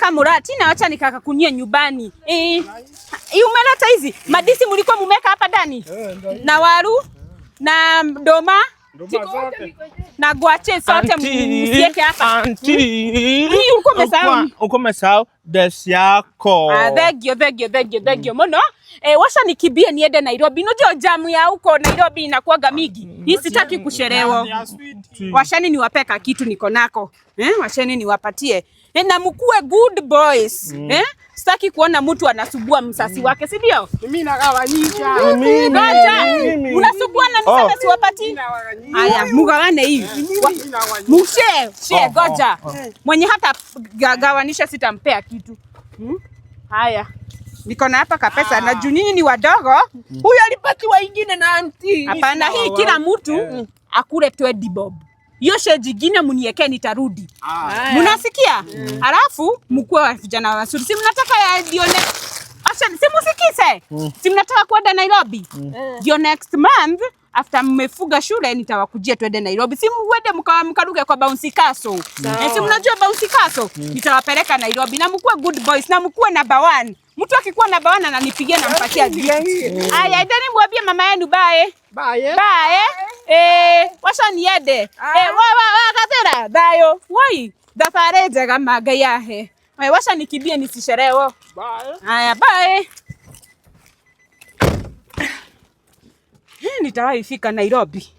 nataka murati na acha nikakakunia nyumbani. Umeleta hizi madisi mlikuwa mumeka hapa ndani? Na waru na doma na guache sote msieke hapa. Auntie. Uko umesahau desi yako. Thank you mono. Washa nikibie niende Nairobi. Unajua jamu ya huko Nairobi inakuwaga mingi. Hii sitaki kushelewa. Washani niwapeka kitu niko nako. Washani niwapatie. Na mkuwe good boys. Sitaki kuona mtu anasubua msasi wake, si ndio? Mimi nagawanyisha. Unasubua na niseme siwapati. Haya, mugawane hivi. Share goja. Mwenye hata gawanisha sitampea kitu. Haya. Niko na hapa kapesa na junini ni wadogo. Huyu alipatiwa ingine na auntie. Hapana, hii kila mtu akule 20 bob. Hiyo sheji gine munieke nitarudi. Munasikia? Alafu mkue wa vijana wazuri. Si mnataka ya dione. Acha si musikise. Si mnataka kwenda Nairobi. Ndio next month after mmefuga shule nitawakujia twende Nairobi. Si mwende mkaruge kwa Bouncy Castle. Si mnajua Bouncy Castle? Nitawapeleka Nairobi na mkue good boys na mkue number 1. Mtu akikuwa number 1 ananipigia na mpatia gift. Aya, ndani mwambie mama yenu bye. Bye. Washa niende. Gatera, dayo. Woi, dafare jega magayahe. Washa nikibie nisisherewo. Bye. Aya, bye. Nitawahi fika Nairobi.